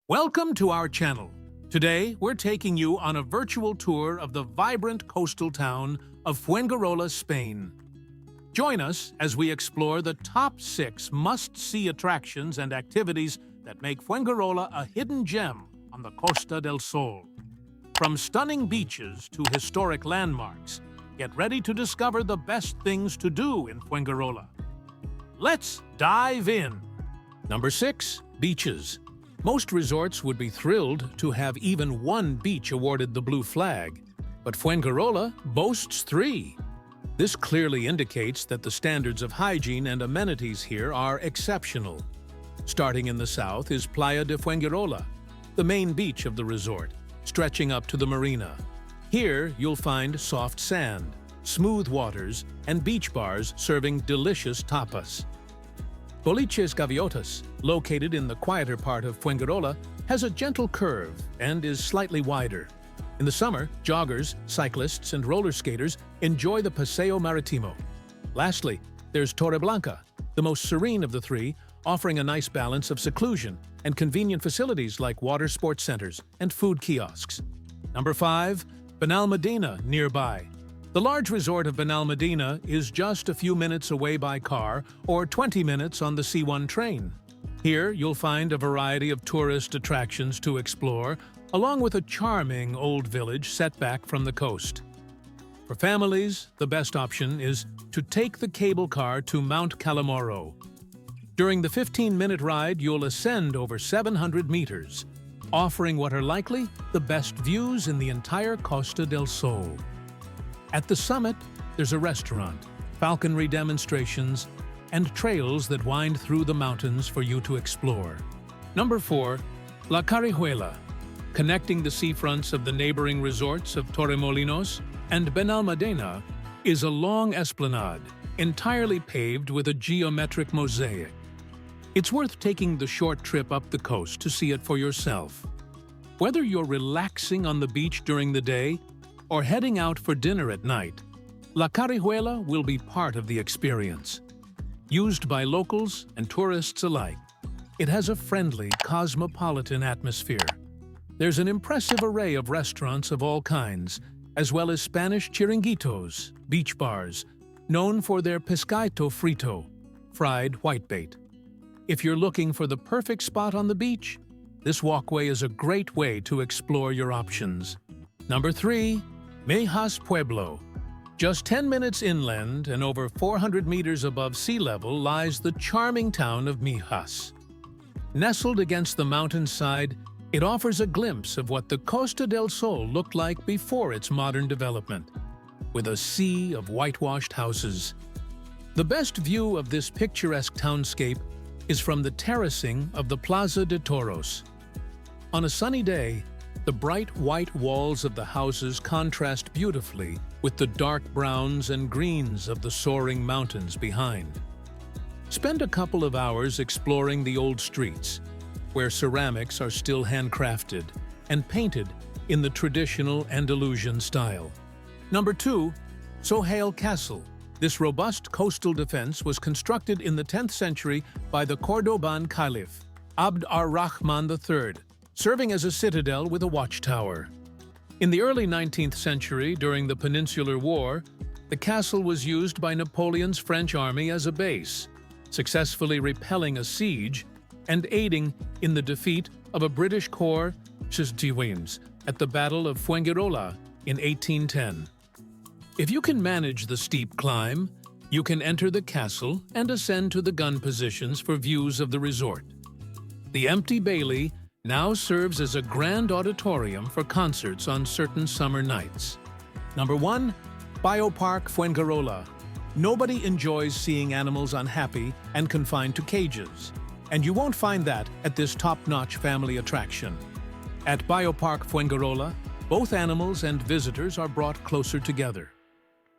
Welcome to our channel. Today, we're taking you on a virtual tour of the vibrant coastal town of Fuengirola, Spain. Join us as we explore the top 6 must-see attractions and activities that make Fuengirola a hidden gem on the Costa del Sol. From stunning beaches to historic landmarks, get ready to discover the best things to do in Fuengirola. Let's dive in. Number 6. Beaches. Most resorts would be thrilled to have even one beach awarded the blue flag, but Fuengirola boasts 3. This clearly indicates that the standards of hygiene and amenities here are exceptional. Starting in the south is Playa de Fuengirola, the main beach of the resort, stretching up to the marina. Here you'll find soft sand, smooth waters, and beach bars serving delicious tapas. Boliches Gaviotas, located in the quieter part of Fuengirola, has a gentle curve and is slightly wider. In the summer, joggers, cyclists, and roller skaters enjoy the Paseo Maritimo. Lastly, there's Torreblanca, the most serene of the 3, offering a nice balance of seclusion and convenient facilities like water sports centers and food kiosks. Number 5. Benal Medina, nearby. The large resort of Benal Medina is just a few minutes away by car or 20 minutes on the C1 train. Here, you'll find a variety of tourist attractions to explore, along with a charming old village set back from the coast. For families, the best option is to take the cable car to Mount Calamoro. During the 15-minute ride, you'll ascend over 700 meters, offering what are likely the best views in the entire Costa del Sol. At the summit, there's a restaurant, falconry demonstrations, and trails that wind through the mountains for you to explore. Number 4. La Carihuela. Connecting the seafronts of the neighboring resorts of Torremolinos and Benal Medina is a long esplanade, entirely paved with a geometric mosaic. It's worth taking the short trip up the coast to see it for yourself. Whether you're relaxing on the beach during the day or heading out for dinner at night, La Carihuela will be part of the experience. Used by locals and tourists alike, it has a friendly, cosmopolitan atmosphere. There's an impressive array of restaurants of all kinds, as well as Spanish chiringuitos, beach bars, known for their pescado frito, fried whitebait. If you're looking for the perfect spot on the beach, this walkway is a great way to explore your options. Number 3. Mijas Pueblo. Just 10 minutes inland and over 400 meters above sea level lies the charming town of Mijas. Nestled against the mountainside, it offers a glimpse of what the Costa del Sol looked like before its modern development, with a sea of whitewashed houses. The best view of this picturesque townscape is from the terracing of the Plaza de Toros. On a sunny day, the bright white walls of the houses contrast beautifully with the dark browns and greens of the soaring mountains behind. Spend a couple of hours exploring the old streets, where ceramics are still handcrafted and painted in the traditional Andalusian style. Number 2. Soale Castle. This robust coastal defense was constructed in the 10th century by the Cordoban Caliph, Abd ar-Rahman III, serving as a citadel with a watchtower. In the early 19th century, during the Peninsular War, the castle was used by Napoleon's French army as a base, successfully repelling a siege and aiding in the defeat of a British corps at the Battle of Fuengirola in 1810. If you can manage the steep climb, you can enter the castle and ascend to the gun positions for views of the resort. The empty bailey now serves as a grand auditorium for concerts on certain summer nights. Number 1. Biopark Fuengirola. Nobody enjoys seeing animals unhappy and confined to cages, and you won't find that at this top-notch family attraction. At Biopark Fuengirola, both animals and visitors are brought closer together.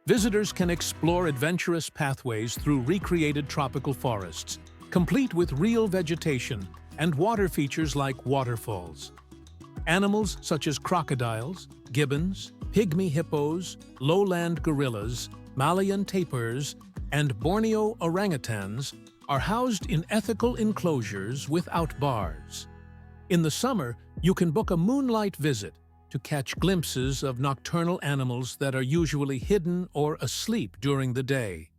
Visitors can explore adventurous pathways through recreated tropical forests, complete with real vegetation and water features like waterfalls. Animals such as crocodiles, gibbons, pygmy hippos, lowland gorillas, Malayan tapirs, and Borneo orangutans are housed in ethical enclosures without bars. In the summer, you can book a moonlight visit to catch glimpses of nocturnal animals that are usually hidden or asleep during the day.